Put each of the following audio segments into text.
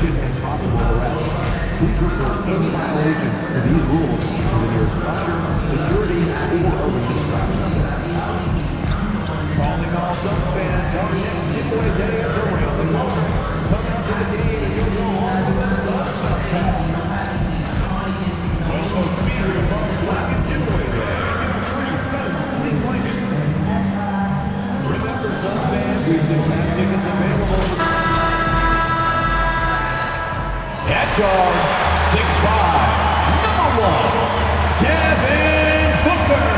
violation and possible arrest. Please report any violations to these rules to the nearest usher, security, or police officer. Calling all some fans, our next giveaway day is around the corner. Come out to the game and you'll go home with a Sun Cup. Well, folks, be here tomorrow. Black and giveaway day. Free Suns, free blanket. Remember, some fans, we still have tickets available. At guard, 6'5", number 1, Devin Booker.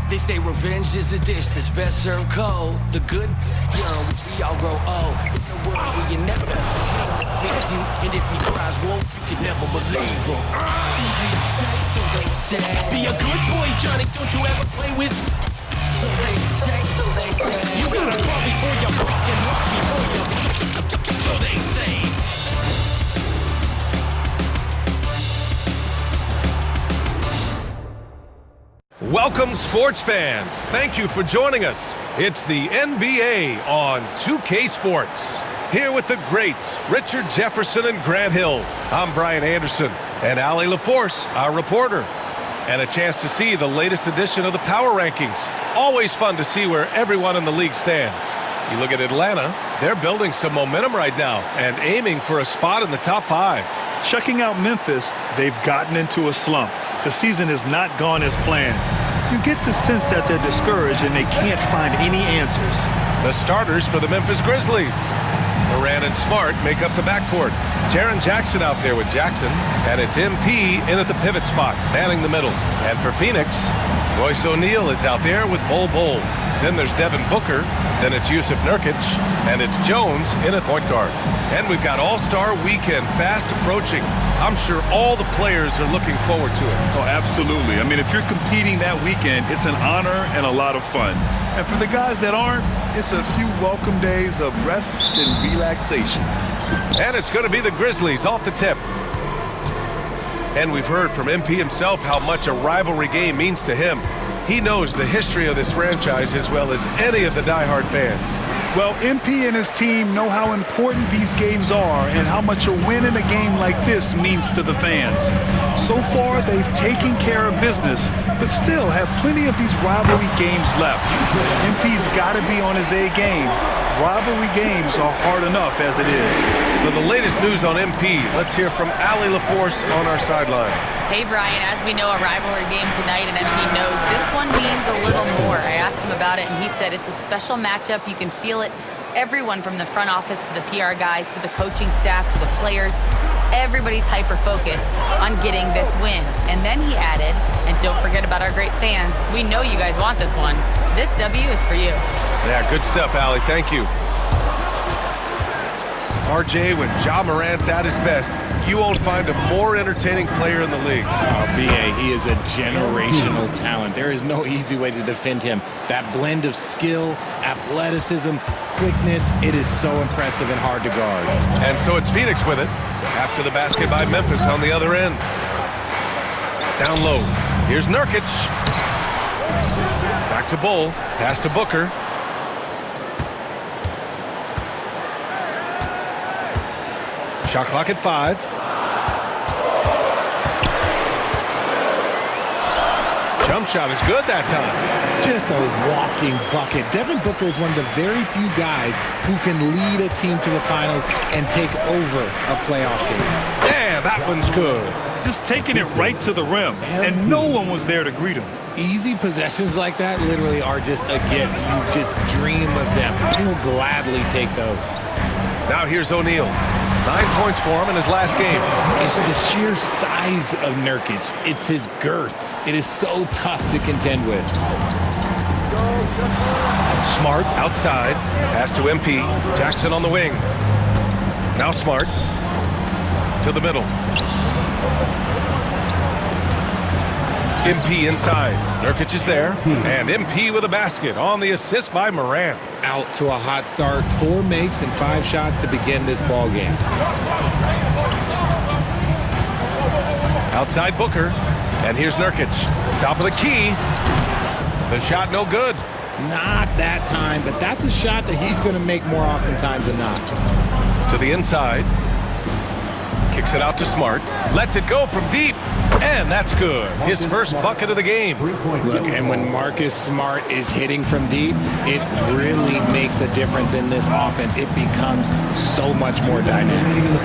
They say revenge is a dish that's best served cold. The good, young, we all grow old. In a world where you never fit you, and if he cries wolf, you can never believe him. Easy to say, so they say. Be a good boy, Johnny, don't you ever play with. So they say, so they say. You gotta crawl before you walk and walk before you. So they say. Welcome, sports fans. Thank you for joining us. It's the NBA on 2K Sports. Here with the greats, Richard Jefferson and Grant Hill. I'm Brian Anderson, and Allie LaForce, our reporter. And a chance to see the latest edition of the Power Rankings. Always fun to see where everyone in the league stands. You look at Atlanta, they're building some momentum right now and aiming for a spot in the top 5. Checking out Memphis, they've gotten into a slump. The season has not gone as planned. You get the sense that they're discouraged and they can't find any answers. The starters for the Memphis Grizzlies. Moran and Smart make up the backcourt. Jaren Jackson out there with Jackson, and it's MP in at the pivot spot, manning the middle. And for Phoenix, Royce O'Neal is out there with Bol Bol. Then there's Devin Booker, then it's Yusuf Nurkic, and it's Jones in at point guard. And we've got All-Star Weekend fast approaching. I'm sure all the players are looking forward to it. Oh, absolutely. I mean, if you're competing that weekend, it's an honor and a lot of fun. And for the guys that aren't, it's a few welcome days of rest and relaxation. And it's going to be the Grizzlies off the tip. And we've heard from MP himself how much a rivalry game means to him. He knows the history of this franchise as well as any of the diehard fans. Well, MP and his team know how important these games are and how much a win in a game like this means to the fans. So far, they've taken care of business, but still have plenty of these rivalry games left. MP's got to be on his A game. Rivalry games are hard enough as it is. For the latest news on MP, let's hear from Allie LaForce on our sideline. Hey, Brian, as we know, a rivalry game tonight, and MP knows this one means a little more. I asked him about it, and he said it's a special matchup. You can feel it. Everyone from the front office to the PR guys to the coaching staff to the players, everybody's hyper-focused on getting this win. And then he added, and don't forget about our great fans, we know you guys want this one. This W is for you. Yeah, good stuff, Allie. Thank you. RJ, when Ja Morant's at his best, you won't find a more entertaining player in the league. BA, he is a generational talent. There is no easy way to defend him. That blend of skill, athleticism, quickness, it is so impressive and hard to guard. And so it's Phoenix with it. After the basket by Memphis on the other end. Down low. Here's Nurkic. Back to Bol. Pass to Booker. Shot clock at 5. Jump shot is good that time. Just a walking bucket. Devin Booker is one of the very few guys who can lead a team to the finals and take over a playoff game. Yeah, that one's good. Just taking it right to the rim, and no one was there to greet him. Easy possessions like that literally are just a gift. You just dream of them. He'll gladly take those. Now here's O'Neal. 9 points for him in his last game. It's the sheer size of Nurkic. It's his girth. It is so tough to contend with. Smart outside. Pass to MP. Jackson on the wing. Now Smart. To the middle. MP inside. Nurkic is there. And MP with a basket on the assist by Morant. Out to a hot start. 4 makes and 5 shots to begin this ball game. Outside Booker. And here's Nurkic. Top of the key. The shot no good. Not that time, but that's a shot that he's going to make more oftentimes than not. To the inside. Kicks it out to Smart. Lets it go from deep. And that's good. His first bucket of the game. Look, and when Marcus Smart is hitting from deep, it really makes a difference in this offense. It becomes so much more dynamic.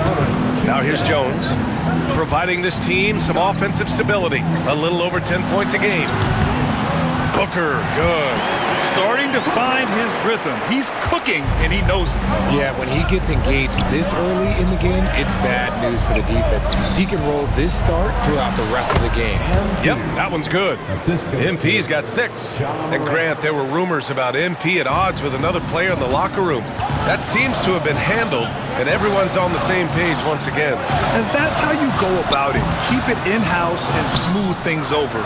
Now here's Jones, providing this team some offensive stability. A little over 10 points a game. Booker, good. Starting to find his rhythm. He's cooking, and he knows it. Yeah, when he gets engaged this early in the game, it's bad news for the defense. He can roll this start throughout the rest of the game. Yep, that one's good. MP's got 6. And Grant, there were rumors about MP at odds with another player in the locker room. That seems to have been handled, and everyone's on the same page once again. And that's how you go about it. Keep it in-house and smooth things over.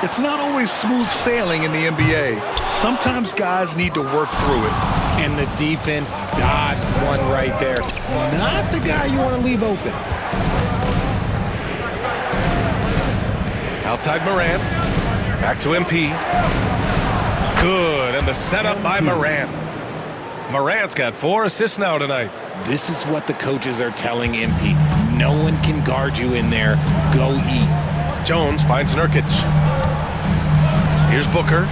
It's not always smooth sailing in the NBA. Sometimes guys need to work through it. And the defense dodged one right there. Not the guy you want to leave open. Outside Morant. Back to MP. Good, and the setup by Morant. Morant's got 4 assists now tonight. This is what the coaches are telling MP. No one can guard you in there. Go eat. Jones finds Nurkic. Here's Booker.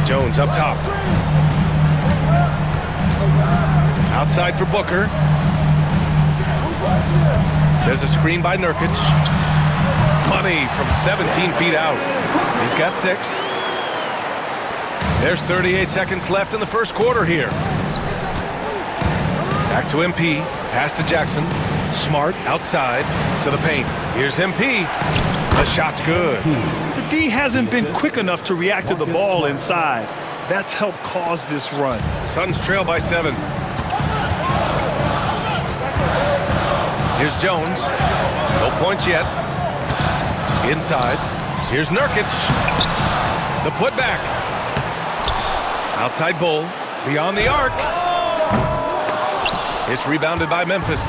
Jones up top. Outside for Booker. There's a screen by Nurkic. Money from 17 feet out. He's got 6. There's 38 seconds left in the first quarter here. Back to MP. Pass to Jackson. Smart outside to the paint. Here's MP. The shot's good. The D hasn't been quick enough to react to the ball inside. That's helped cause this run. Suns trail by 7. Here's Jones. No points yet. Inside. Here's Nurkic. The putback. Outside Bull. Beyond the arc. It's rebounded by Memphis.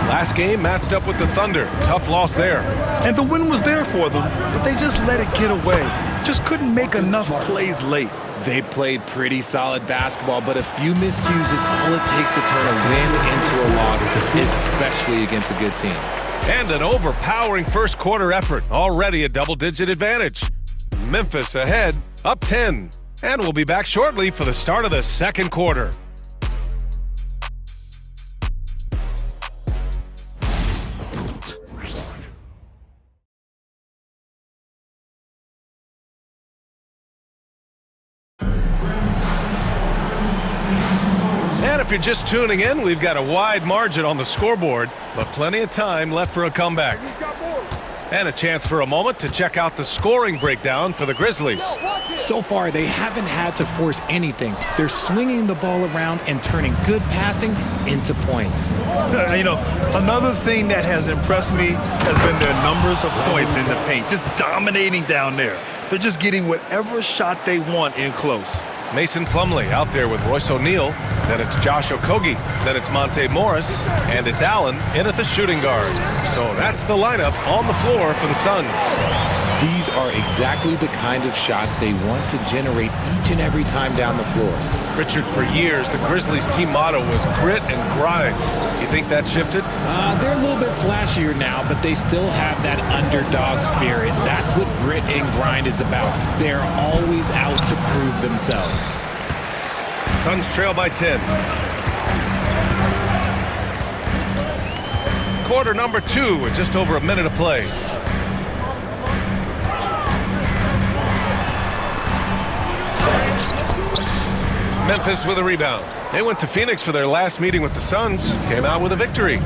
Last game matched up with the Thunder. Tough loss there. And the win was there for them, but they just let it get away. Just couldn't make enough plays late. They played pretty solid basketball, but a few miscues is all it takes to turn a win into a loss, especially against a good team. And an overpowering first quarter effort. Already a double-digit advantage. Memphis ahead, up 10. And we'll be back shortly for the start of the second quarter. And if you're just tuning in, we've got a wide margin on the scoreboard, but plenty of time left for a comeback. And a chance for a moment to check out the scoring breakdown for the Grizzlies. So far, they haven't had to force anything. They're swinging the ball around and turning good passing into points. You know, another thing that has impressed me has been their numbers of points in the paint, just dominating down there. They're just getting whatever shot they want in close. Mason Plumlee out there with Royce O'Neal. Then it's Josh Okogie. Then it's Monte Morris. And it's Allen in at the shooting guard. So that's the lineup on the floor for the Suns. These are exactly the kind of shots they want to generate each and every time down the floor. Richard, for years, the Grizzlies team motto was grit and grind. You think that shifted? They're a little bit flashier now, but they still have that underdog spirit. That's what grit and grind is about. They're always out to prove themselves. Suns trail by 10. Quarter number 2 with just over a minute of play. Memphis with a rebound. They went to Phoenix for their last meeting with the Suns. Came out with a victory.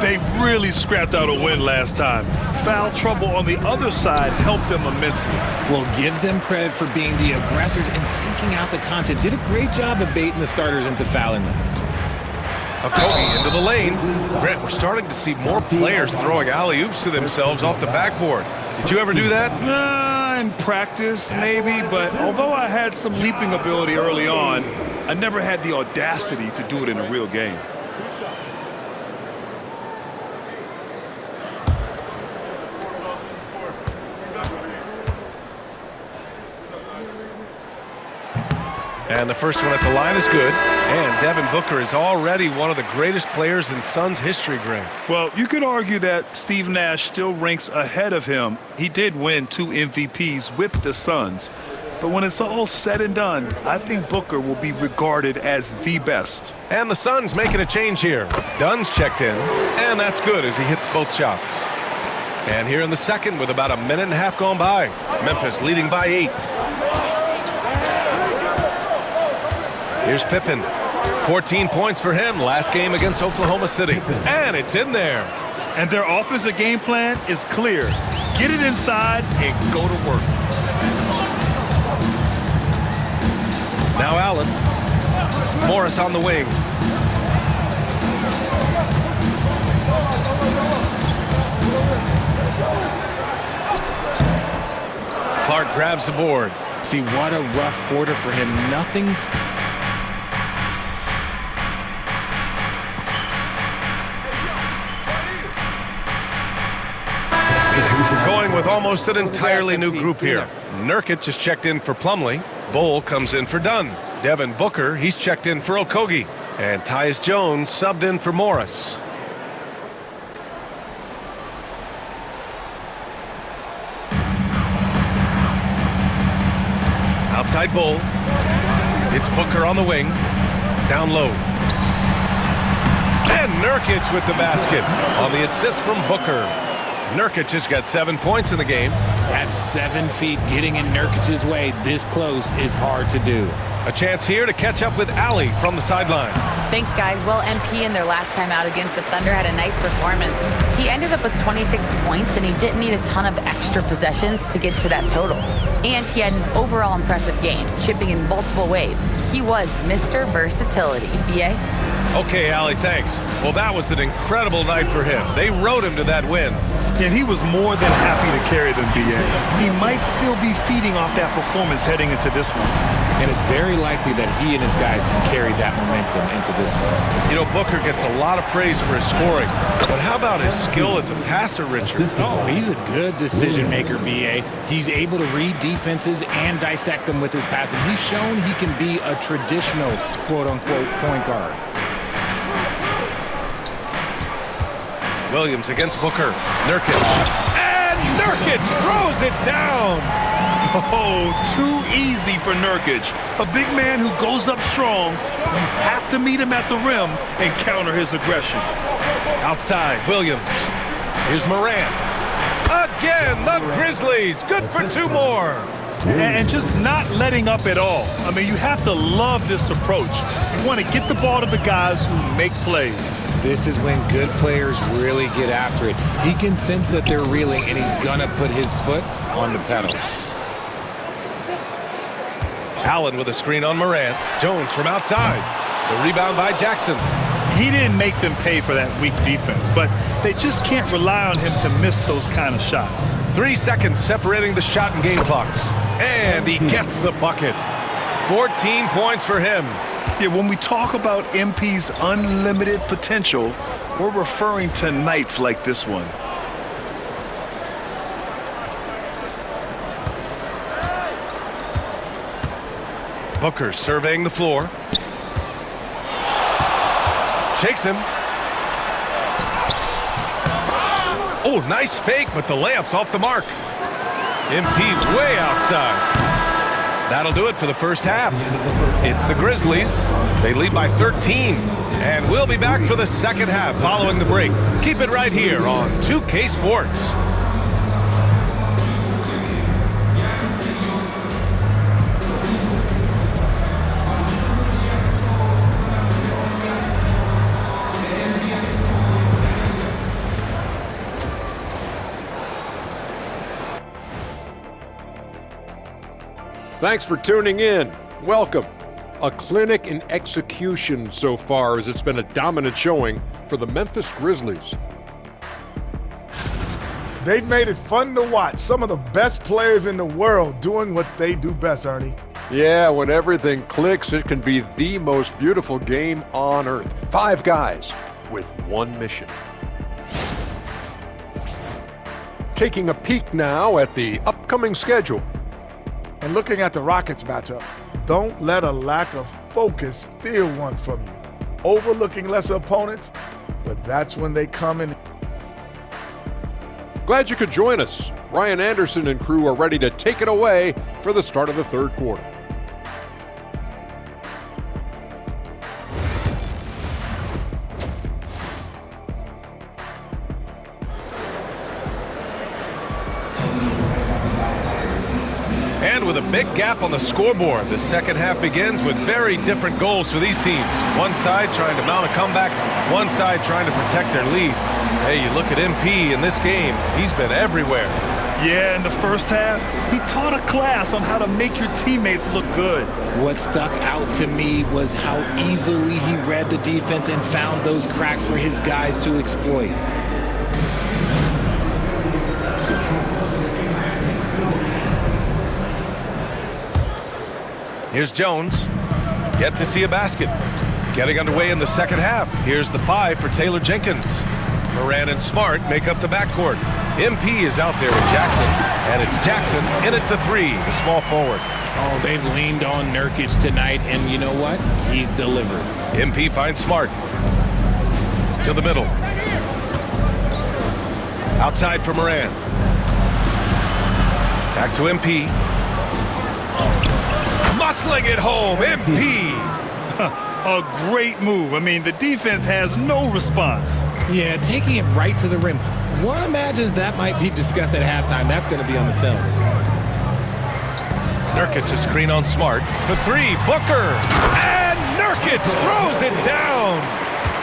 They really scrapped out a win last time. Foul trouble on the other side helped them immensely. We'll give them credit for being the aggressors and seeking out the content. Did a great job of baiting the starters into fouling them. Okogie into the lane. Brent, we're starting to see more players throwing alley-oops to themselves off the backboard. Did you ever do that? In practice, maybe, but although I had some leaping ability early on, I never had the audacity to do it in a real game. And the first one at the line is good. And Devin Booker is already one of the greatest players in Suns history, Grant. Well, you could argue that Steve Nash still ranks ahead of him. He did win 2 MVPs with the Suns. But when it's all said and done, I think Booker will be regarded as the best. And the Suns making a change here. Dunn's checked in, and that's good as he hits both shots. And here in the second with about a minute and a half gone by. Memphis leading by 8. Here's Pippen. 14 points for him last game against Oklahoma City. And it's in there. And their offensive game plan is clear. Get it inside and go to work. Now Allen. Morris on the wing. Clark grabs the board. See, what a rough quarter for him. Nothing's... Going with almost an entirely new group here. Nurkic is checked in for Plumlee. Vole comes in for Dunn. Devin Booker, he's checked in for Okogie. And Tyus Jones subbed in for Morris. Outside Bull. It's Booker on the wing. Down low. And Nurkic with the basket on the assist from Booker. Nurkic has got 7 points in the game. At 7 feet, getting in Nurkic's way this close is hard to do. A chance here to catch up with Allie from the sideline. Thanks, guys. Well, MP in their last time out against the Thunder had a nice performance. He ended up with 26 points, and he didn't need a ton of extra possessions to get to that total. And he had an overall impressive game, chipping in multiple ways. He was Mr. Versatility. B.A.? Okay, Allie, thanks. Well, that was an incredible night for him. They rode him to that win. And he was more than happy to carry them, B.A. He might still be feeding off that performance heading into this one. And it's very likely that he and his guys can carry that momentum into this one. You know, Booker gets a lot of praise for his scoring. But how about his skill as a passer, Richard? Oh, he's a good decision maker, B.A. He's able to read defenses and dissect them with his passing. He's shown he can be a traditional, quote-unquote, point guard. Williams against Booker. Nurkic. And Nurkic throws it down. Oh, too easy for Nurkic. A big man who goes up strong. You have to meet him at the rim and counter his aggression. Outside, Williams. Here's Morant. Again, the Grizzlies. Good for 2 more. And just not letting up at all. I mean, you have to love this approach. You want to get the ball to the guys who make plays. This is when good players really get after it. He can sense that they're reeling, and he's gonna put his foot on the pedal. Allen with a screen on Morant. Jones from outside. The rebound by Jackson. He didn't make them pay for that weak defense, but they just can't rely on him to miss those kind of shots. 3 seconds separating the shot and game clocks. And he gets the bucket. 14 points for him. Yeah, when we talk about MP's unlimited potential, we're referring to nights like this one. Booker surveying the floor. Shakes him. Oh, nice fake, but the layup's off the mark. MP way outside. That'll do it for the first half. It's the Grizzlies. They lead by 13. And we'll be back for the second half following the break. Keep it right here on 2K Sports. Thanks for tuning in. Welcome. A clinic in execution so far, as it's been a dominant showing for the Memphis Grizzlies. They've made it fun to watch. Some of the best players in the world doing what they do best, Ernie. Yeah, when everything clicks, it can be the most beautiful game on earth. 5 guys with one mission. Taking a peek now at the upcoming schedule. And looking at the Rockets matchup, don't let a lack of focus steal one from you. Overlooking lesser opponents, but that's when they come in. Glad you could join us. Ryan Anderson and crew are ready to take it away for the start of the third quarter. And with a big gap on the scoreboard, the second half begins with very different goals for these teams. One side trying to mount a comeback, one side trying to protect their lead. Hey, you look at MP in this game, he's been everywhere. Yeah, in the first half, he taught a class on how to make your teammates look good. What stuck out to me was how easily he read the defense and found those cracks for his guys to exploit. Here's Jones, yet to see a basket. Getting underway in the second half. Here's the 5 for Taylor Jenkins. Moran and Smart make up the backcourt. MP is out there with Jackson, and it's Jackson in at the 3, the small forward. Oh, they've leaned on Nurkic tonight, and you know what? He's delivered. MP finds Smart. To the middle. Outside for Moran. Back to MP. Muscling it home, MP. A great move. I mean, the defense has no response. Yeah, taking it right to the rim. One imagines that might be discussed at halftime. That's going to be on the film. Nurkic a screen on Smart for 3. Booker. And Nurkic throws it down.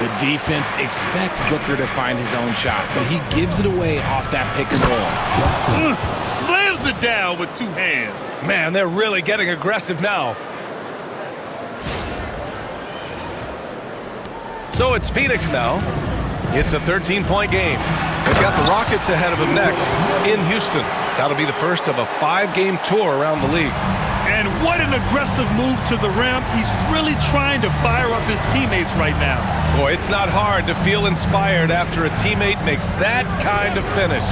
The defense expects Booker to find his own shot, but he gives it away off that pick and roll. Slams it down with 2 hands. Man, they're really getting aggressive now. So it's Phoenix now. It's a 13-point game. They've got the Rockets ahead of them next in Houston. That'll be the first of a 5-game tour around the league. And what an aggressive move to the rim. He's really trying to fire up his teammates right now. Boy, it's not hard to feel inspired after a teammate makes that kind of finish.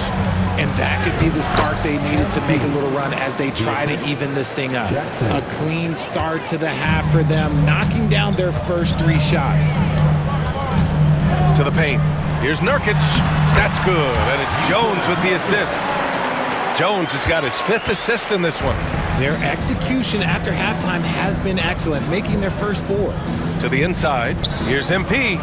And that could be the spark they needed to make a little run as they try to even this thing up. A clean start to the half for them, knocking down their first 3 shots. To the paint. Here's Nurkic. That's good. And it's Jones with the assist. Jones has got his 5th assist in this one. Their execution after halftime has been excellent, making their first 4. To the inside. Here's MP.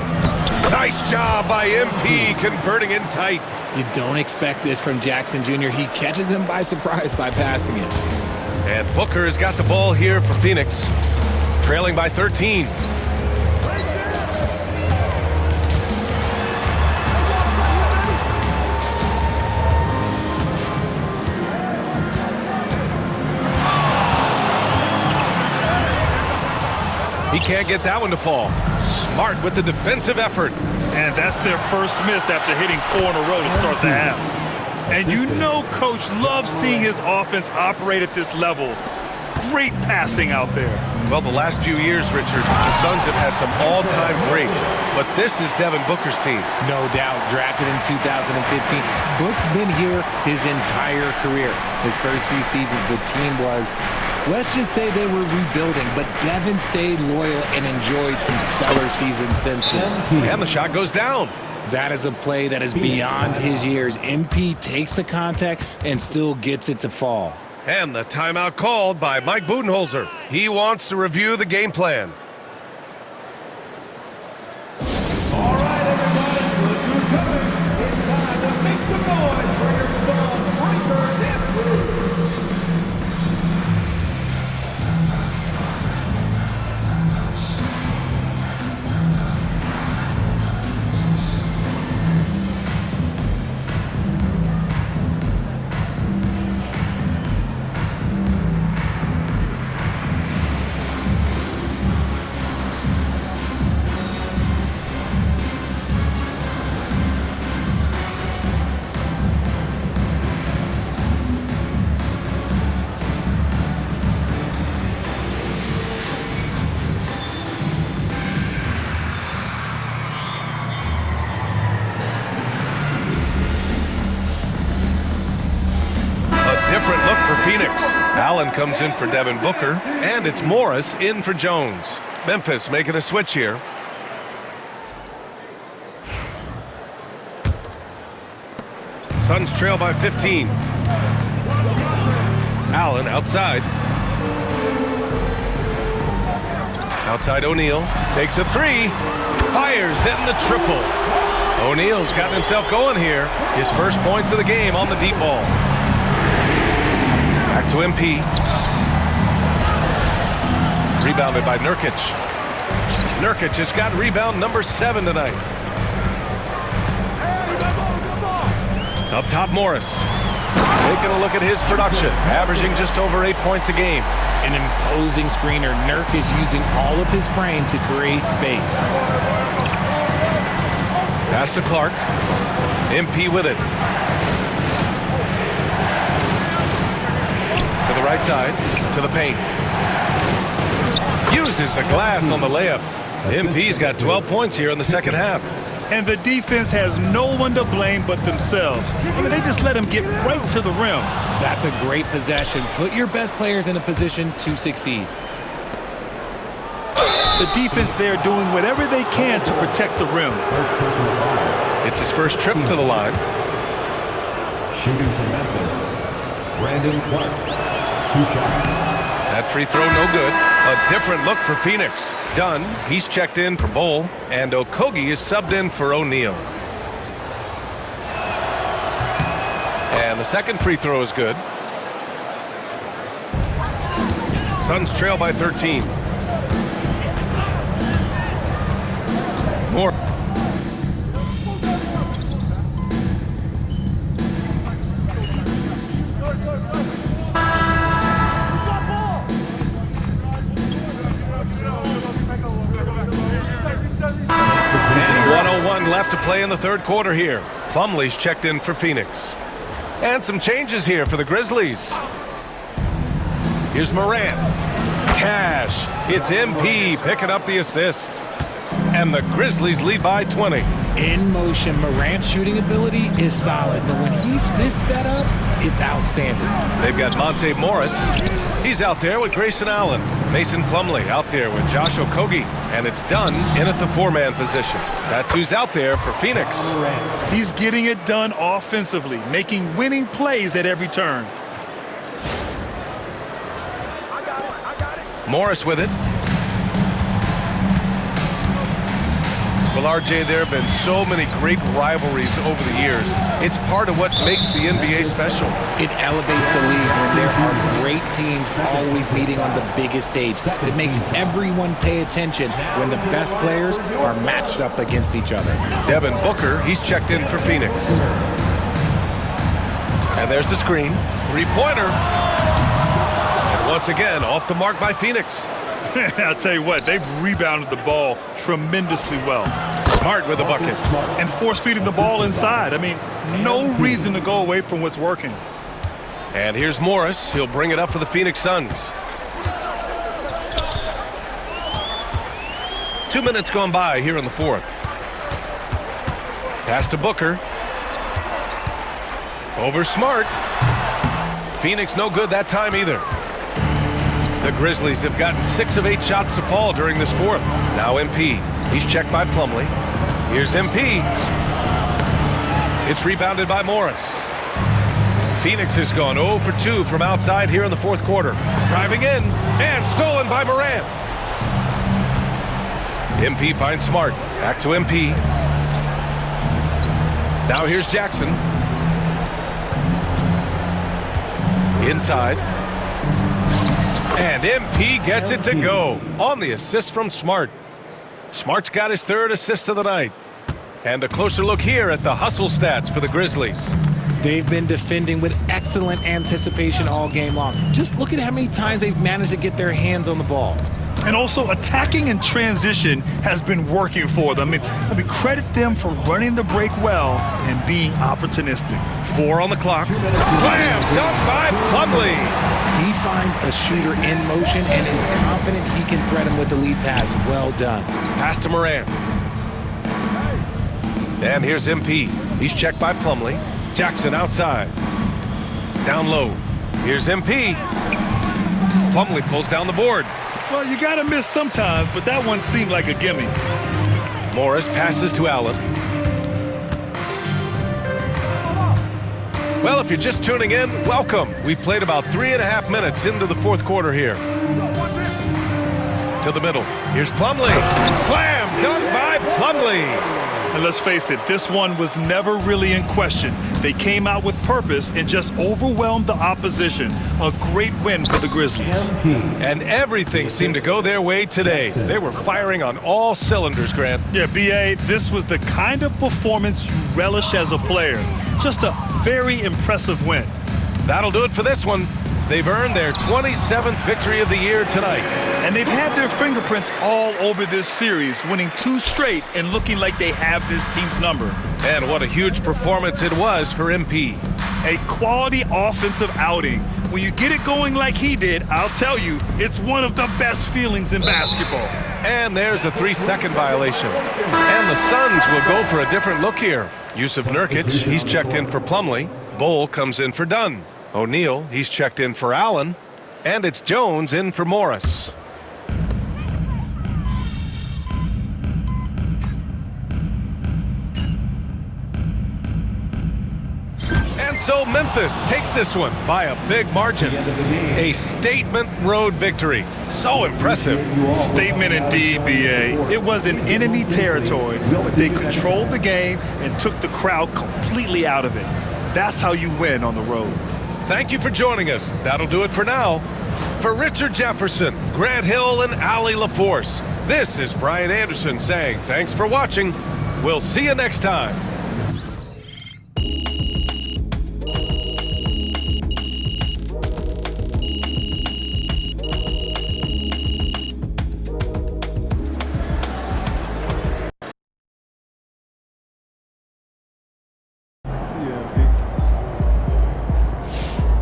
Nice job by MP converting in tight. You don't expect this from Jackson Jr. He catches them by surprise by passing it. And Booker has got the ball here for Phoenix. Trailing by 13. He can't get that one to fall. Smart with the defensive effort. And that's their first miss after hitting 4 in a row to start the half. And you know Coach loves seeing his offense operate at this level. Great passing out there. Well, the last few years, Richard, the Suns have had some all-time greats. But this is Devin Booker's team. No doubt, drafted in 2015. Book's been here his entire career. His first few seasons, the team was, let's just say they were rebuilding, but Devin stayed loyal and enjoyed some stellar seasons since then. And the shot goes down. That is a play that is beyond his years. MP takes the contact and still gets it to fall. And the timeout called by Mike Budenholzer. He wants to review the game plan. All right, everybody, look who's coming. It's time to make some noise for your Stormbreaker dance crew. for Phoenix. Allen comes in for Devin Booker, and it's Morris in for Jones. Memphis making a switch here. Suns trail by 15. Allen outside. Outside O'Neal. Takes a three. Fires in the triple. O'Neal's gotten himself going here. His first points of the game on the deep ball. Back to MP. Rebounded by Nurkic. Nurkic has got rebound number 7 tonight. Up top, Morris. Taking a look at his production, averaging just over 8 points a game. An imposing screener. Nurk is using all of his frame to create space. Pass to Clark. MP with it. To the right side, to the paint. Uses the glass on the layup. MP's got 12 points here in the second half. And the defense has no one to blame but themselves. I mean, they just let him get right to the rim. That's a great possession. Put your best players in a position to succeed. The defense there doing whatever they can to protect the rim. It's his first trip to the line. Shooting for Memphis, Brandon Clark. 2 shots. That free throw no good. A different look for Phoenix. Dunn, he's checked in for Bol, and Okogie is subbed in for O'Neal. And the second free throw is good. Suns trail by 13. More. And 1:01 left to play in the third quarter here. Plumlee's checked in for Phoenix. And some changes here for the Grizzlies. Here's Morant. Cash. It's MP picking up the assist. And the Grizzlies lead by 20. In motion, Morant's shooting ability is solid, but when he's this set up, it's outstanding. They've got Monte Morris. He's out there with Grayson Allen. Mason Plumlee out there with Josh Okogie. And it's Dunn in at the 4-man position. That's who's out there for Phoenix. He's getting it done offensively, making winning plays at every turn. Morris with it. Well, RJ, there have been so many great rivalries over the years. It's part of what makes the NBA special. It elevates the league when there are great teams always meeting on the biggest stage. It makes everyone pay attention when the best players are matched up against each other. Devin Booker, he's checked in for Phoenix. And there's the screen. 3-pointer. And once again, off the mark by Phoenix. I'll tell you what, they've rebounded the ball tremendously well. Smart with the bucket. And force-feeding the ball inside. I mean, no reason to go away from what's working. And here's Morris. He'll bring it up for the Phoenix Suns. 2 minutes gone by here in the fourth. Pass to Booker. Over Smart. Phoenix no good that time either. The Grizzlies have gotten 6 of 8 shots to fall during this fourth. Now MP. He's checked by Plumlee. Here's MP. It's rebounded by Morris. Phoenix has gone 0 for 2 from outside here in the fourth quarter. Driving in and stolen by Morant. MP finds Smart. Back to MP. Now here's Jackson. Inside. And MP gets it to go on the assist from Smart. Smart's got his 3rd assist of the night. And a closer look here at the hustle stats for the Grizzlies. They've been defending with excellent anticipation all game long. Just look at how many times they've managed to get their hands on the ball. And also, attacking in transition has been working for them. I mean, credit them for running the break well and being opportunistic. 4 on the clock. Slam dunk by Plumlee. He finds a shooter in motion and is confident he can threat him with the lead pass. Well done. Pass to Morant. And here's MP. He's checked by Plumlee. Jackson outside. Down low. Here's MP. Plumlee pulls down the board. Well, you got to miss sometimes, but that one seemed like a gimme. Morris passes to Allen. Well, if you're just tuning in, welcome. We've played about 3.5 minutes into the fourth quarter here. To the middle. Here's Plumlee. Slam dunk by Plumlee. And let's face it, this one was never really in question. They came out with purpose and just overwhelmed the opposition. A great win for the Grizzlies. And everything seemed to go their way today. They were firing on all cylinders, Grant. Yeah, B.A., this was the kind of performance you relish as a player. Just a very impressive win. That'll do it for this one. They've earned their 27th victory of the year tonight. And they've had their fingerprints all over this series, winning 2 straight and looking like they have this team's number. And what a huge performance it was for MP. A quality offensive outing. When you get it going like he did, I'll tell you, it's one of the best feelings in basketball. And there's a 3-second violation. And the Suns will go for a different look here. Yusuf Nurkic, he's checked in for Plumlee. Bull comes in for Dunn. O'Neal, he's checked in for Allen. And it's Jones in for Morris. And so Memphis takes this one by a big margin. A statement road victory. So impressive. Statement indeed, B.A. It was in enemy territory, but they controlled the game and took the crowd completely out of it. That's how you win on the road. Thank you for joining us. That'll do it for now. For Richard Jefferson, Grant Hill, and Allie LaForce, this is Brian Anderson saying thanks for watching. We'll see you next time.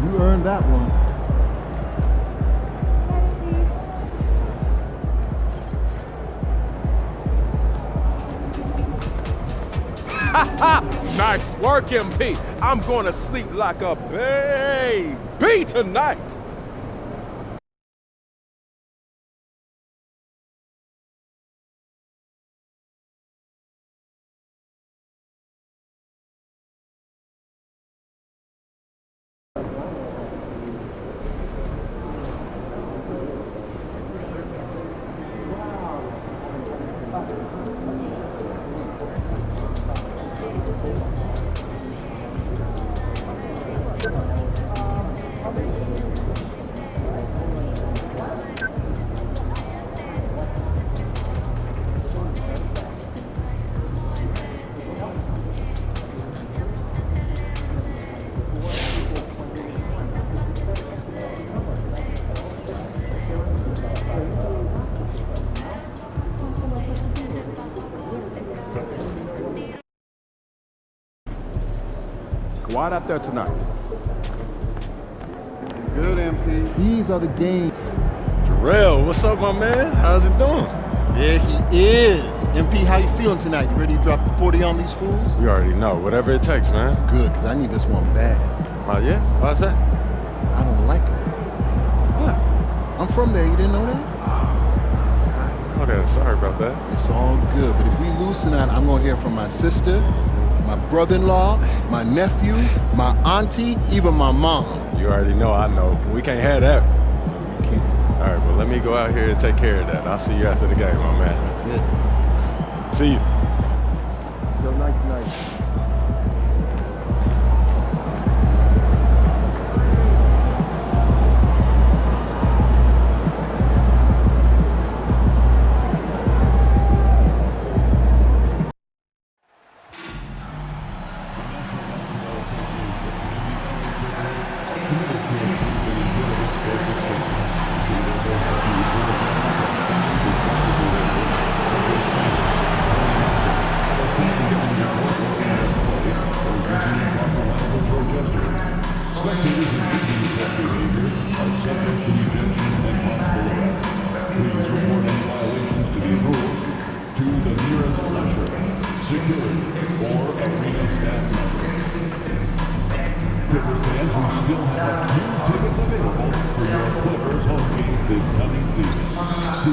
You earned that one. Nice work, MP. I'm going to sleep like a baby tonight. Go out there tonight. Good, MP. These are the games. Terrell, what's up, my man? How's it doing? Yeah, he is. MP, how you feeling tonight? You ready to drop the 40 on these fools? You already know. Whatever it takes, man. Good, because I need this one bad. Oh, yeah? Why's that? I don't like him. What? I'm from there. You didn't know that? Oh, that. Sorry about that. It's all good. But if we lose tonight, I'm going to hear from my sister, my brother-in-law, my nephew, my auntie, even my mom. You already know I know. We can't have that. No, we can't. All right, well, let me go out here and take care of that. I'll see you after the game, my man. That's it. See you. So nice tonight.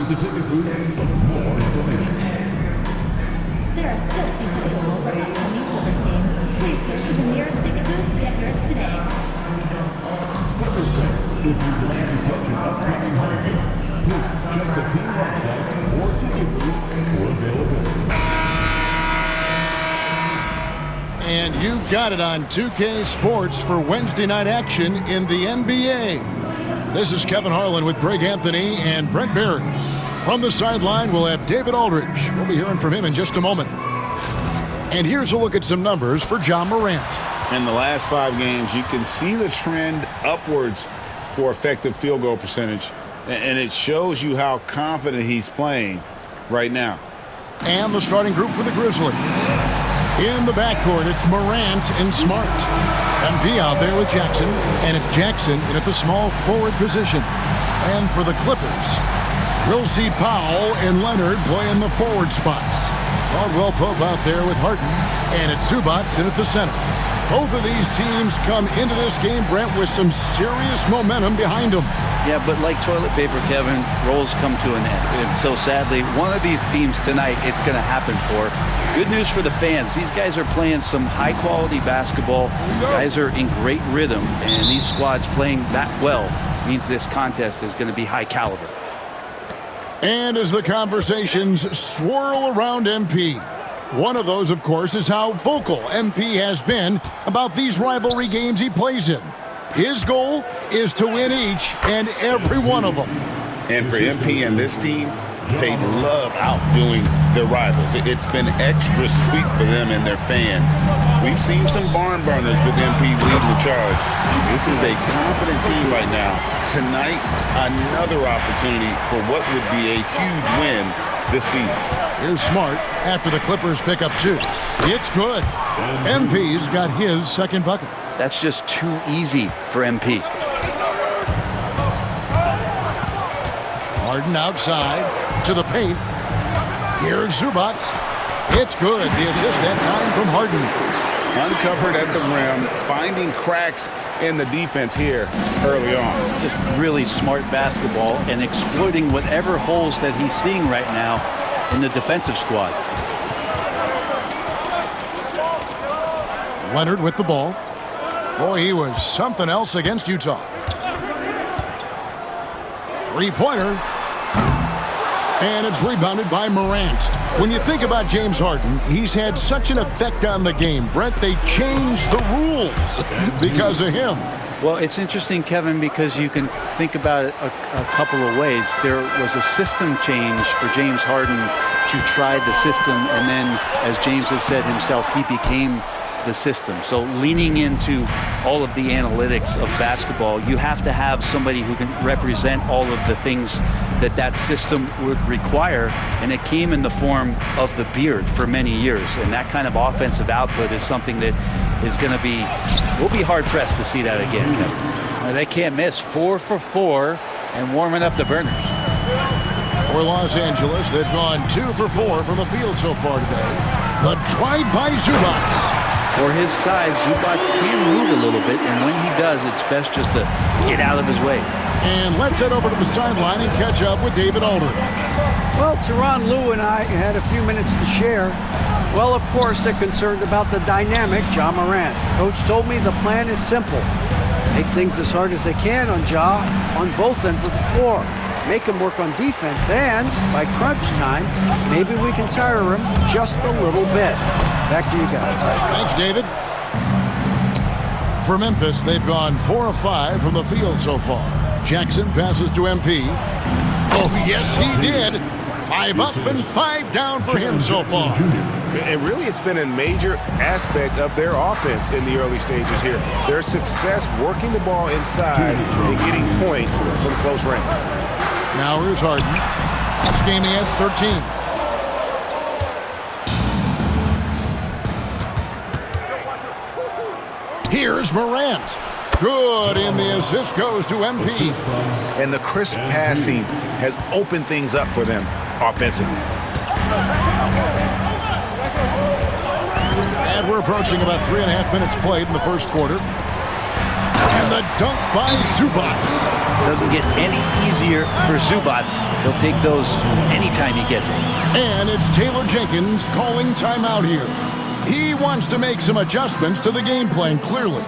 the ticket booth for more information. There are still seats available for upcoming Clippers games. Please go to the nearest ticket booth to get yours today. Clippers fans, if you'd like to catch an upcoming home game, please check the team website or ticket booth for availability. And you've got it on 2K Sports for Wednesday night action in the NBA. This is Kevin Harlan with Greg Anthony and Brent Barry. From the sideline, we'll have David Aldridge. We'll be hearing from him in just a moment. And here's a look at some numbers for Ja Morant. In the last 5 games, you can see the trend upwards for effective field goal percentage, and it shows you how confident he's playing right now. And the starting group for the Grizzlies. In the backcourt, it's Morant and Smart. MP out there with Jackson, and it's Jackson in at the small forward position. And for the Clippers, we'll see Powell and Leonard playing the forward spots. Caldwell Pope out there with Harden, and it's Zubac in at the center. Both of these teams come into this game, Brent, with some serious momentum behind them. Yeah, but like toilet paper, Kevin, roles come to an end. And so sadly, one of these teams tonight, it's going to happen for. Good news for the fans. These guys are playing some high-quality basketball. Guys are in great rhythm, and these squads playing that well means this contest is going to be high caliber. And as the conversations swirl around MP, one of those, of course, is how vocal MP has been about these rivalry games he plays in. His goal is to win each and every one of them. And for MP and this team, they love outdoing their rivals. It's been extra sweet for them and their fans. We've seen some barn burners with MP leading the charge. This is a confident team right now. Tonight, another opportunity for what would be a huge win this season. Here's Smart after the Clippers pick up 2. It's good. MP's got his second bucket. That's just too easy for MP. Harden outside to the paint. Here's Zubac. It's good. The assist that time from Harden. Uncovered at the rim, finding cracks in the defense here early on. Just really smart basketball and exploiting whatever holes that he's seeing right now in the defensive squad. Leonard with the ball. Boy, he was something else against Utah. Three-pointer. And it's rebounded by Morant. When you think about James Harden, he's had such an effect on the game. Brent, they changed the rules because of him. Well, it's interesting, Kevin, because you can think about it a couple of ways. There was a system change for James Harden to try the system, and then, as James has said himself, he became the system. So leaning into all of the analytics of basketball, you have to have somebody who can represent all of the things that system would require, and it came in the form of the beard for many years. And that kind of offensive output is something that is going to be, we'll be hard-pressed to see that again, Kevin. They can't miss. 4 for 4 and warming up the burners. For Los Angeles, they've gone 2 for 4 from the field so far today. But tried by Zubac. For his size, Zubac can move a little bit, and when he does, it's best just to get out of his way. And let's head over to the sideline and catch up with David Aldridge. Well, Tyronn Lue and I had a few minutes to share. Well, of course, they're concerned about the dynamic Ja Morant. Coach told me the plan is simple. Make things as hard as they can on Ja on both ends of the floor. Make him work on defense, and by crunch time, maybe we can tire him just a little bit. Back to you guys. Thanks, David. For Memphis, they've gone 4 of 5 from the field so far. Jackson passes to MP. Oh, yes, he did. 5 up and 5 down for him so far. And really, it's been a major aspect of their offense in the early stages here. Their success working the ball inside and getting points from close range. Now here's Harden. This game he had 13. Here's Morant. Good, and the assist goes to MP. And the crisp passing has opened things up for them offensively. And we're approaching about 3.5 minutes played in the first quarter. And And the dunk by Zubac. Doesn't get any easier for Zubac. He'll take those anytime he gets it. And it's Taylor Jenkins calling timeout here. He wants to make some adjustments to the game plan, clearly.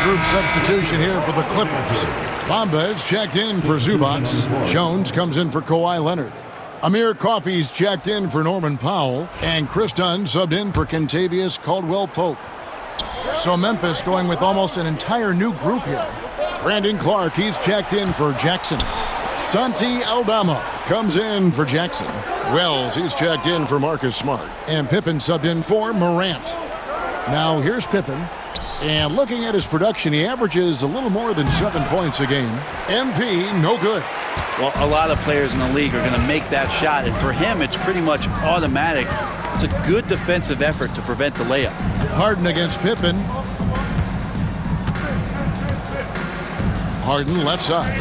Group substitution here for the Clippers. Bamba is checked in for Zubac. Jones comes in for Kawhi Leonard. Amir Coffey's checked in for Norman Powell. And Chris Dunn subbed in for Kentavious Caldwell-Pope. So Memphis going with almost an entire new group here. Brandon Clark, he's checked in for Jackson. Santi Aldama comes in for Jackson. Wells, he's checked in for Marcus Smart. And Pippen subbed in for Morant. Now here's Pippen. And looking at his production, he averages a little more than 7 points a game. MP, no good. Well, a lot of players in the league are going to make that shot, and for him, it's pretty much automatic. It's a good defensive effort to prevent the layup. Harden against Pippen. Harden left side.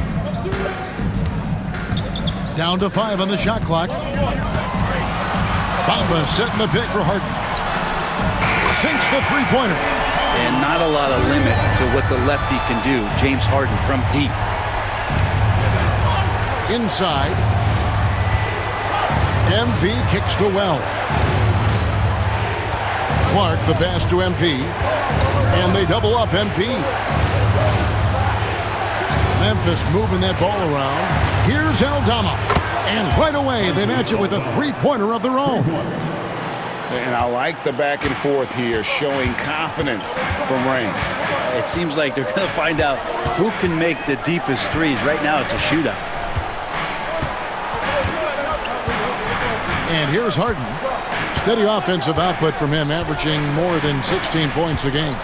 Down to 5 on the shot clock. Bamba setting the pick for Harden. Sinks the three-pointer. And not a lot of limit to what the lefty can do. James Harden from deep. Inside. MP kicks to Wells. Clark the pass to MP. And they double up MP. Memphis moving that ball around. Here's Aldama. And right away they match it with a three-pointer of their own. And I like the back and forth here, showing confidence from Rain. It seems like they're going to find out who can make the deepest threes. Right now, it's a shootout. And here's Harden. Steady offensive output from him, averaging more than 16 points a game.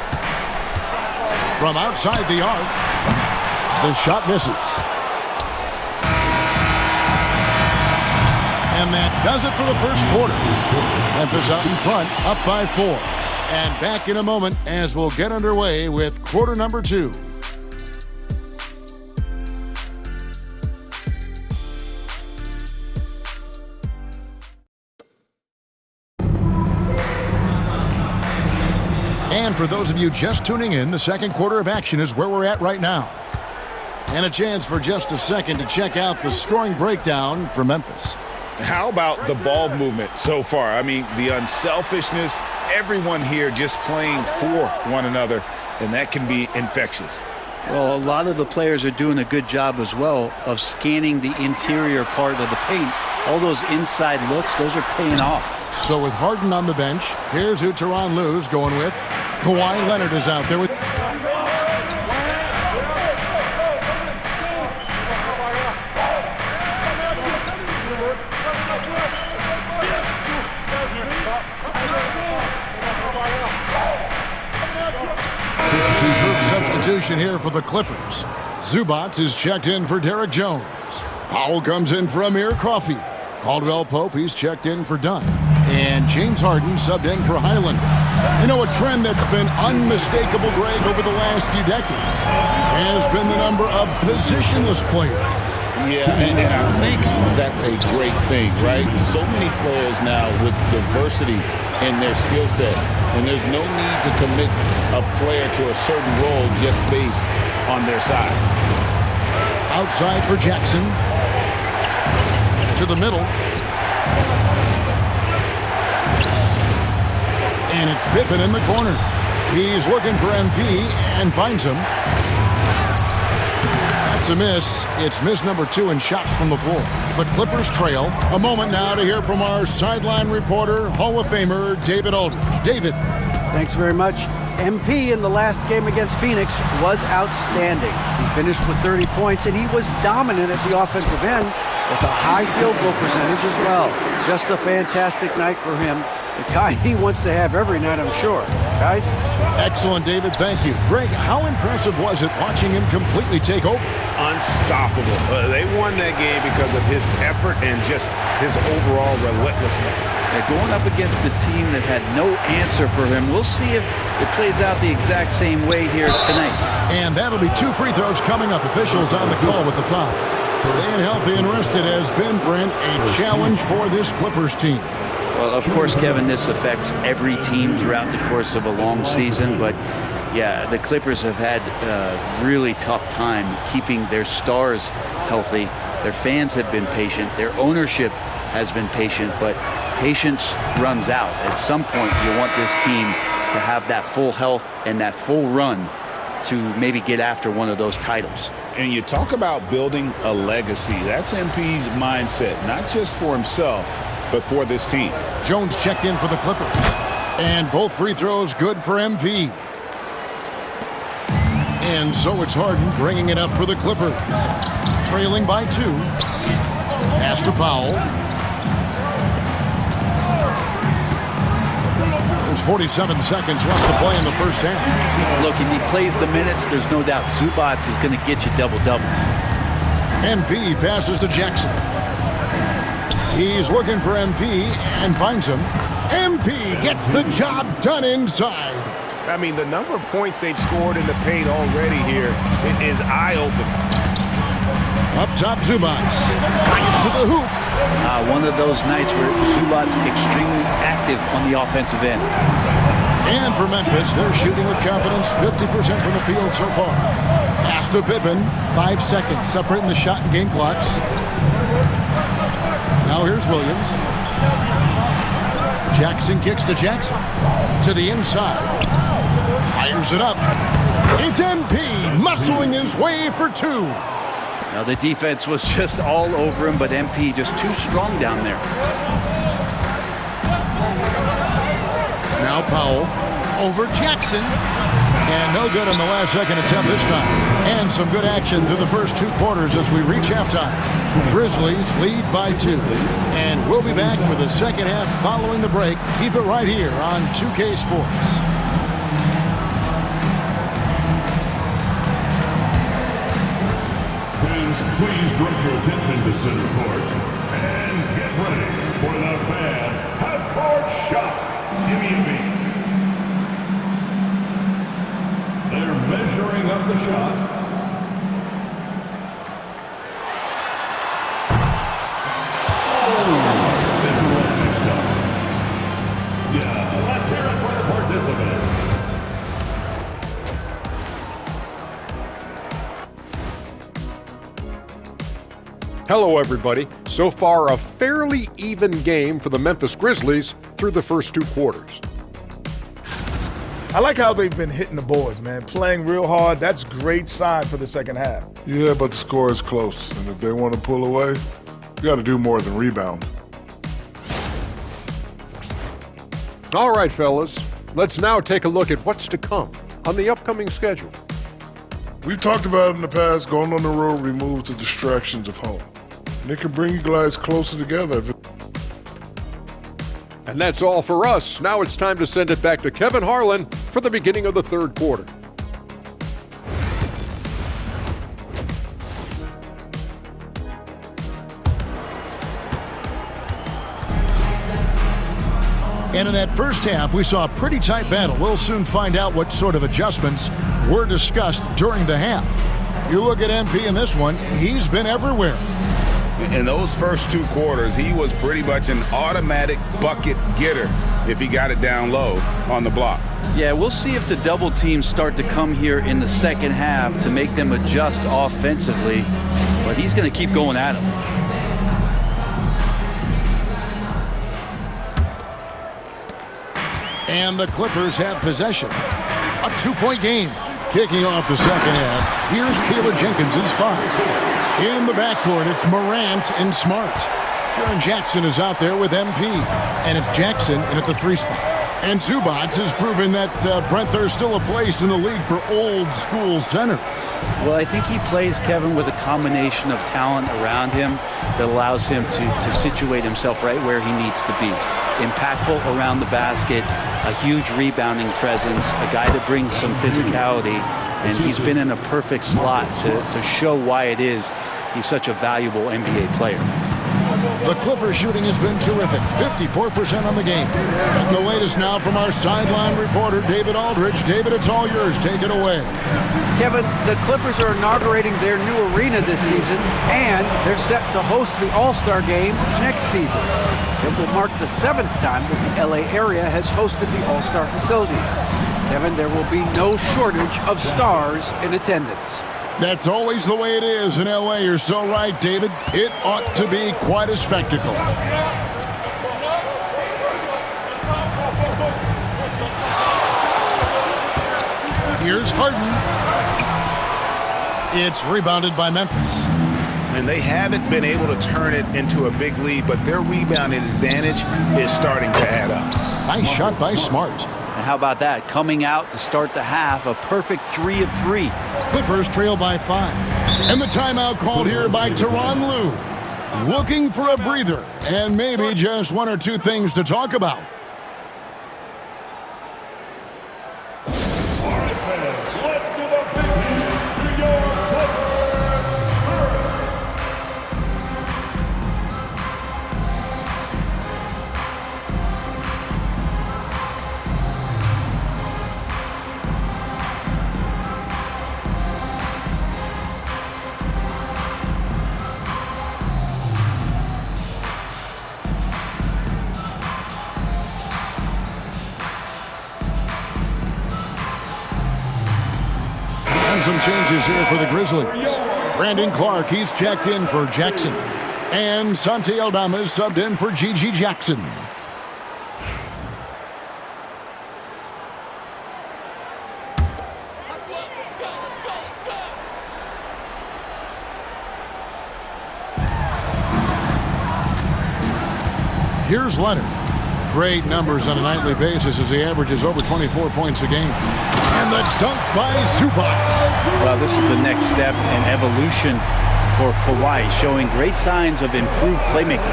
From outside the arc, the shot misses. And that does it for the first quarter. Memphis out in front, up by 4. And back in a moment as we'll get underway with quarter number 2. And for those of you just tuning in, the second quarter of action is where we're at right now. And a chance for just a second to check out the scoring breakdown for Memphis. How about the ball movement so far? I mean, the unselfishness, everyone here just playing for one another, and that can be infectious. Well, a lot of the players are doing a good job as well of scanning the interior part of the paint. All those inside looks, those are paying off. So with Harden on the bench, here's who Tyronn Lue's going with. Kawhi Leonard is out there with... Substitution here for the Clippers. Zubac is checked in for Derek Jones. Powell comes in for Amir Coffey. Caldwell-Pope, he's checked in for Dunn. And James Harden subbed in for Highland. You know, a trend that's been unmistakable, Greg, over the last few decades has been the number of positionless players. Yeah, and I think that's a great thing, right? So many players now with diversity in their skill set, and there's no need to commit a player to a certain role just based on their sides. Outside for Jackson. To the middle. And it's Pippen in the corner. He's looking for MP and finds him. That's a miss. It's miss number 2 in shots from the floor. The Clippers trail. A moment now to hear from our sideline reporter, Hall of Famer David Aldridge. David. Thanks very much. MP in the last game against Phoenix was outstanding. He finished with 30 points, and he was dominant at the offensive end with a high field goal percentage as well. Just a fantastic night for him. The kind he wants to have every night, I'm sure. Guys? Excellent, David. Thank you. Greg, how impressive was it watching him completely take over? Unstoppable. They won that game because of his effort and just his overall relentlessness. Going up against a team that had no answer for him. We'll see if it plays out the exact same way here tonight. And that'll be 2 free throws coming up. Officials on the call with the foul. Staying healthy and rested has been, Brent, a challenge for this Clippers team. Well, of course, Kevin, this affects every team throughout the course of a long season. But, yeah, the Clippers have had a really tough time keeping their stars healthy. Their fans have been patient. Their ownership has been patient. But patience runs out. At some point, you want this team to have that full health and that full run to maybe get after one of those titles. And you talk about building a legacy. That's MP's mindset, not just for himself, but for this team. Jones checked in for the Clippers. And both free throws good for MP. And so it's Harden bringing it up for the Clippers. Trailing by 2. Pass to Powell. There's 47 seconds left to play in the first half. Look, if he plays the minutes, there's no doubt Zubac is going to get you double-double. MP passes to Jackson. He's looking for MP and finds him. MP gets the job done inside. I mean, the number of points they've scored in the paint already here is eye-opening. Up top, Zubac. To the hoop. One of those nights where Zubac's extremely active on the offensive end. And for Memphis, they're shooting with confidence, 50% from the field so far. Pass to Pippen. 5 seconds separating the shot and game clocks. Now here's Williams. Jackson kicks to Jackson. To the inside. Fires it up. It's MP muscling his way for 2. Now the defense was just all over him, but MP just too strong down there. Now Powell over Jackson. And no good on the last second attempt this time. And some good action through the first 2 quarters as we reach halftime. Grizzlies lead by 2. And we'll be back for the second half following the break. Keep it right here on 2K Sports. Please bring your attention to center court and get ready for the fan half-court shot. Give me a beat. They're measuring up the shot. Yeah, let's hear it for the participants. Hello, everybody. So far, a fairly even game for the Memphis Grizzlies through the first 2 quarters. I like how they've been hitting the boards, man. Playing real hard. That's great sign for the second half. Yeah, but the score is close. And if they want to pull away, you got to do more than rebound. All right, fellas. Let's now take a look at what's to come on the upcoming schedule. We've talked about it in the past, going on the road removes the distractions of home. And it can bring you guys closer together. And that's all for us. Now it's time to send it back to Kevin Harlan for the beginning of the 3rd quarter. And in that first half, we saw a pretty tight battle. We'll soon find out what sort of adjustments were discussed during the half. You look at MP in this one, he's been everywhere. In those first 2 quarters, he was pretty much an automatic bucket getter. if he got it down low on the block. Yeah, we'll see if the double teams start to come here in the second half to make them adjust offensively, but he's going to keep going at him. And the Clippers have possession. A 2-point game. Kicking off the second half, here's Taylor Jenkins' 5. In the backcourt, it's Morant and Smart. Jaren Jackson is out there with MP. And it's Jackson in at the 3 spot. And Zubac has proven that, Brent, there's still a place in the league for old-school centers. Well, I think he plays, Kevin, with a combination of talent around him that allows him to situate himself right where he needs to be. Impactful around the basket, a huge rebounding presence, a guy that brings some physicality, and he's been in a perfect slot to show why it is he's such a valuable NBA player. The Clippers shooting has been terrific, 54% on the game. And the latest now from our sideline reporter, David Aldridge. David, it's all yours. Take it away. Kevin, the Clippers are inaugurating their new arena this season, and they're set to host the All-Star Game next season. It will mark the 7th time that the LA area has hosted the All-Star facilities. Kevin, there will be no shortage of stars in attendance. That's always the way it is in LA. You're so right, David. It ought to be quite a spectacle. Here's Harden. It's rebounded by Memphis. And they haven't been able to turn it into a big lead, but their rebounding advantage is starting to add up. Nice shot by Smart. And how about that? Coming out to start the half, a perfect 3 of 3. Clippers trail by 5. And the timeout called here by Tyronn Lue. Looking for a breather and maybe just 1 or 2 things to talk about. Some changes here for the Grizzlies. Brandon Clark, he's checked in for Jackson. And Santi Aldama is subbed in for Gigi Jackson. Here's Leonard. Great numbers on a nightly basis as he averages over 24 points a game. And the dunk by Zubac. Well, this is the next step in evolution for Kawhi, showing great signs of improved playmaking.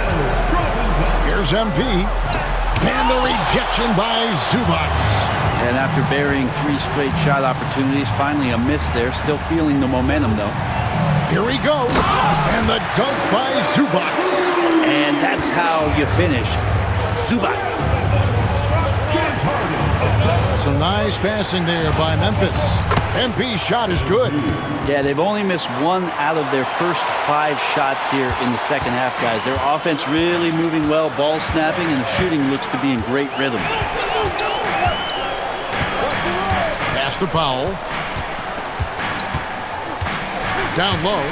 Here's MP. And the rejection by Zubac. And after burying 3 straight shot opportunities, finally a miss there. Still feeling the momentum, though. Here he goes. And the dunk by Zubac. And that's how you finish. Zubac. Some nice passing there by Memphis. MP's shot is good. Yeah, they've only missed 1 out of their first 5 shots here in the second half, guys. Their offense really moving well, ball snapping, and the shooting looks to be in great rhythm. Pass to Powell. Down low.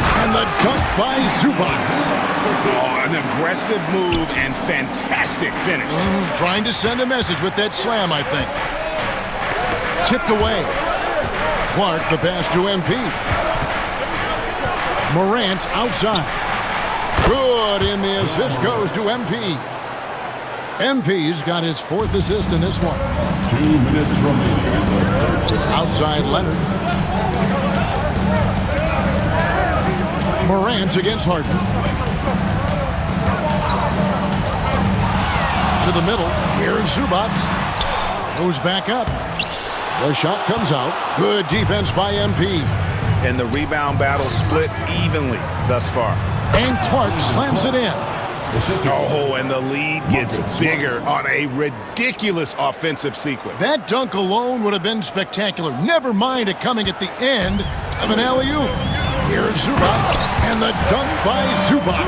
And the dunk by Zubac. Oh, an aggressive move and fantastic finish. Trying to send a message with that slam, I think. Tipped away. Clark, the pass to MP. Morant outside. Good, and the assist goes to MP. MP's got his 4th assist in this one. 2 minutes remaining. Outside Leonard. Morant against Harden. To the middle. Here's Zubac. Goes back up. The shot comes out. Good defense by MP. And the rebound battle split evenly thus far. And Clark slams it in. Oh, and the lead gets bigger on a ridiculous offensive sequence. That dunk alone would have been spectacular. Never mind it coming at the end of an alley-oop. Here's Zubac. And And the dunk by Zubac.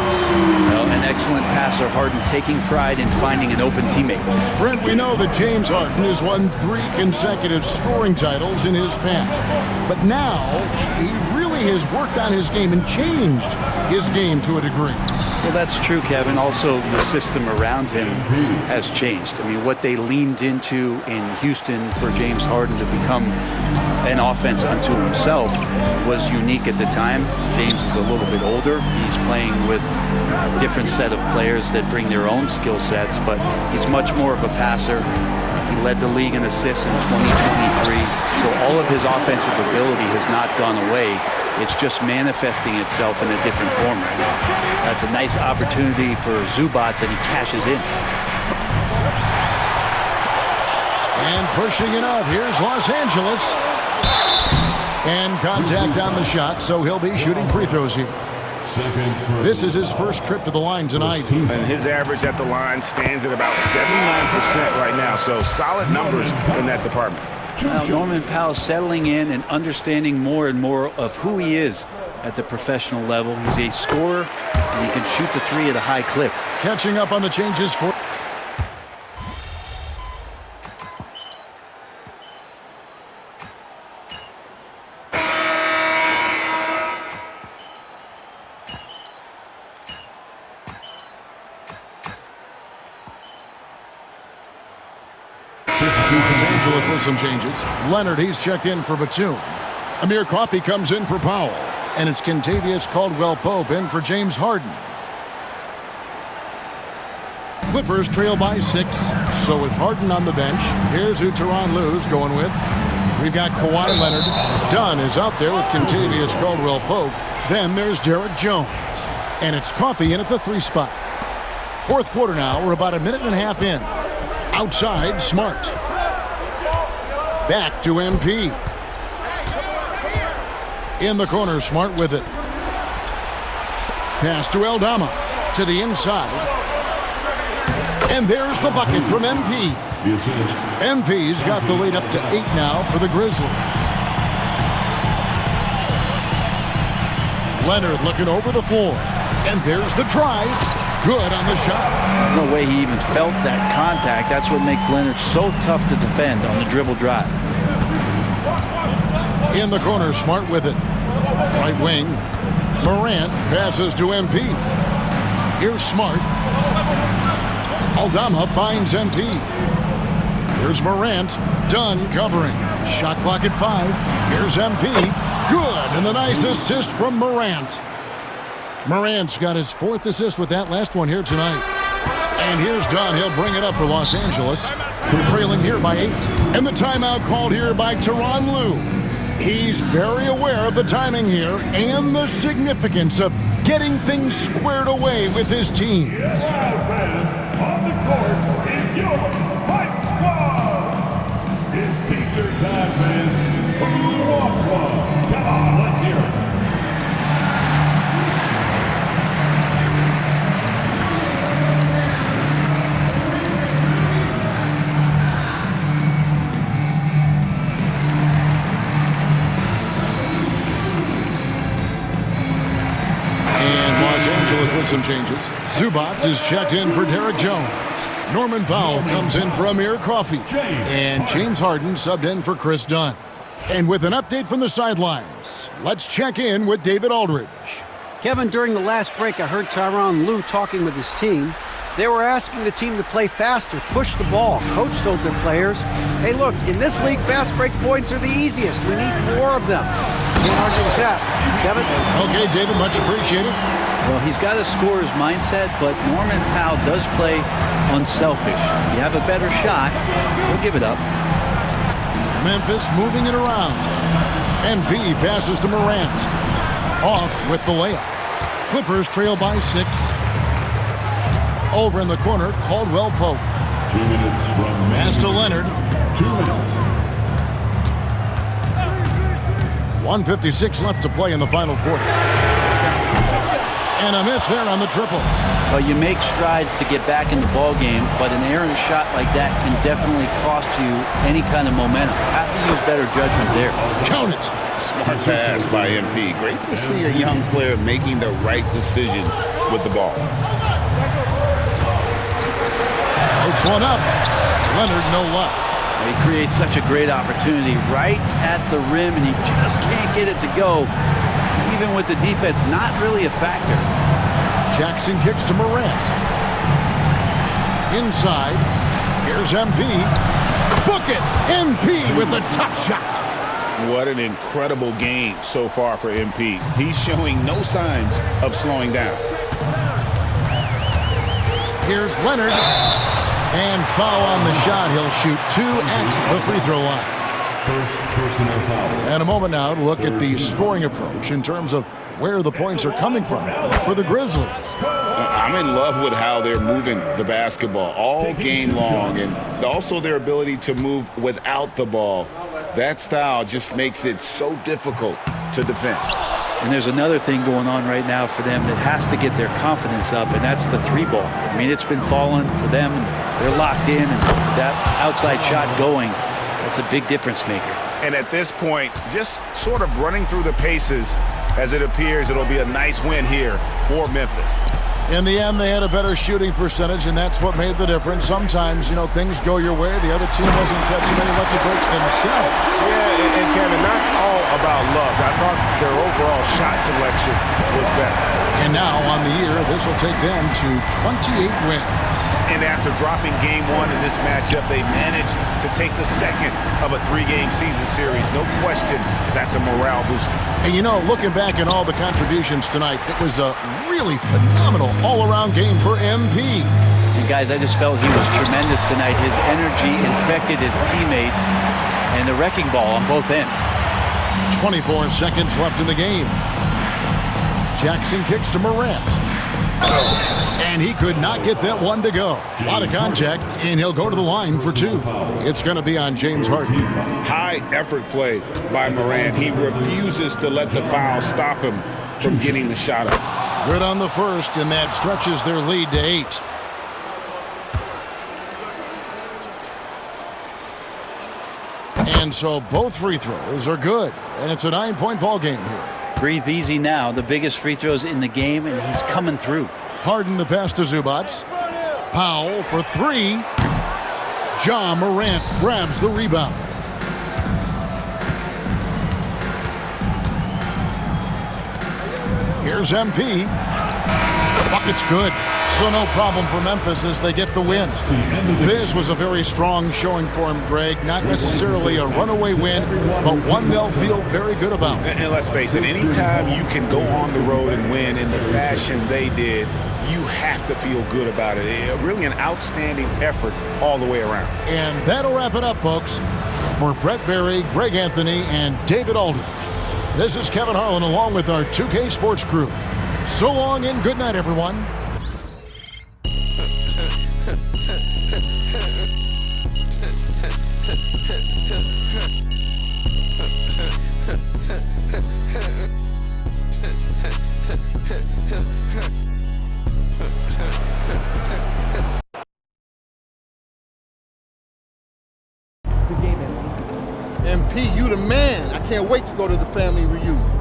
Well, an excellent passer, Harden taking pride in finding an open teammate. Brent, we know that James Harden has won 3 consecutive scoring titles in his past. But now, he really has worked on his game and changed his game to a degree. Well, that's true, Kevin. Also, the system around him has changed. I mean, what they leaned into in Houston for James Harden to become an offense unto himself was unique at the time. James is a little bit older. He's playing with a different set of players that bring their own skill sets, but he's much more of a passer. He led the league in assists in 2023, so all of his offensive ability has not gone away. It's just manifesting itself in a different format. That's a nice opportunity for Zubac, and he cashes in. And pushing it up, here's Los Angeles. And contact on the shot, so he'll be shooting free throws here. This is his first trip to the line tonight. And his average at the line stands at about 79% right now, so solid numbers in that department. Now, Norman Powell settling in and understanding more and more of who he is at the professional level. He's a scorer, and he can shoot the 3 at a high clip. Catching up on the changes for... Los Angeles with some changes. Leonard, he's checked in for Batum. Amir Coffey comes in for Powell. And it's Kentavious Caldwell-Pope in for James Harden. Clippers trail by 6. So with Harden on the bench, here's who Tyronn Lue's going with. We've got Kawhi Leonard. Dunn is out there with Kentavious Caldwell-Pope. Then there's Derek Jones. And it's Coffey in at the 3 spot. Fourth quarter now. We're about a minute and a half in. Outside, Smart. Back to MP. In the corner, Smart with it. Pass to Aldama. To the inside. And there's the bucket from MP. MP's got the lead up to 8 now for the Grizzlies. Leonard looking over the floor. And there's the drive. Good on the shot. There's no way he even felt that contact. That's what makes Leonard so tough to defend on the dribble drive. In the corner, Smart with it. Right wing. Morant passes to MP. Here's Smart. Aldama finds MP. Here's Morant. Dunn covering. Shot clock at 5. Here's MP. Good. And the nice assist from Morant. Morant's got his 4th assist with that last one here tonight. And here's Dunn. He'll bring it up for Los Angeles. Trailing here by 8. And the timeout called here by Tyronn Lue. He's very aware of the timing here and the significance of getting things squared away with his team. Yes, fans, on the court is your Hype Squad. It's t-shirt time, fans. Who wants one? Come on, let's hear it. With some changes. Zubac is checked in for Derek Jones. Norman Powell comes in for Amir Coffey. And James Harden subbed in for Chris Dunn. And with an update from the sidelines, let's check in with David Aldridge. Kevin, during the last break, I heard Tyronn Lue talking with his team. They were asking the team to play faster, push the ball. Coach told their players, hey, look, in this league, fast break points are the easiest. We need more of them. Can't argue with that. Kevin? Okay, David, much appreciated. Well, he's got a scorer's mindset, but Norman Powell does play unselfish. You have a better shot, he'll give it up. Memphis moving it around. MP passes to Morant. Off with the layup. Clippers trail by 6. Over in the corner, Caldwell-Pope. 2 minutes from Pass to Leonard. 2 minutes. 1:56 left to play in the final quarter. And a miss there on the triple. Well, you make strides to get back in the ball game, but an errant shot like that can definitely cost you any kind of momentum. Have to use better judgment there. Count it. Smart pass by MP. Great to see a young player making the right decisions with the ball. Floats one up. Leonard, no luck. He creates such a great opportunity right at the rim, and he just can't get it to go. Even with the defense not really a factor. Jackson kicks to Morant. Inside. Here's MP. Book it! MP with a tough shot. What an incredible game so far for MP. He's showing no signs of slowing down. Here's Leonard. And foul on the shot. He'll shoot 2 at the free throw line. First personal foul. And a moment now to look at the scoring approach in terms of where the points are coming from for the Grizzlies. I'm in love with how they're moving the basketball all game long, and also their ability to move without the ball. That style just makes it so difficult to defend. And there's another thing going on right now for them that has to get their confidence up, and that's the 3-ball. I mean, it's been falling for them, and they're locked in, and that outside shot going, that's a big difference maker. And at this point, just sort of running through the paces, as it appears it'll be a nice win here for Memphis. In the end, they had a better shooting percentage, and that's what made the difference. Sometimes, things go your way. The other team wasn't catching any lucky breaks themselves. Yeah, and Kevin, not all about luck. I thought their overall shot selection was better. And now, on the year, this will take them to 28 wins. And after dropping game 1 in this matchup, they managed to take the second of a 3-game season series. No question, that's a morale booster. And looking back at all the contributions tonight, it was a really phenomenal all-around game for MP. And guys, I just felt he was tremendous tonight. His energy infected his teammates, and the wrecking ball on both ends. 24 seconds left in the game. Jackson kicks to Morant. And he could not get that one to go. A lot of contact, and he'll go to the line for 2. It's going to be on James Harden. High effort play by Morant. He refuses to let the foul stop him from getting the shot up. Good on the first, and that stretches their lead to 8. And so both free throws are good, and it's a 9-point ball game here. Breathe easy now. The biggest free throws in the game, and he's coming through. Harden the pass to Zubac. Powell for 3. Ja Morant grabs the rebound. Here's MP. Bucket's good. So no problem for Memphis as they get the win. This was a very strong showing for him, Greg. Not necessarily a runaway win, but one they'll feel very good about. And let's face it, anytime you can go on the road and win in the fashion they did, you have to feel good about it. Really an outstanding effort all the way around. And that'll wrap it up, folks. For Brett Berry, Greg Anthony, and David Aldridge, this is Kevin Harlan along with our 2K Sports crew. So long and good night, everyone. MP, you the man. I can't wait to go to the family reunion.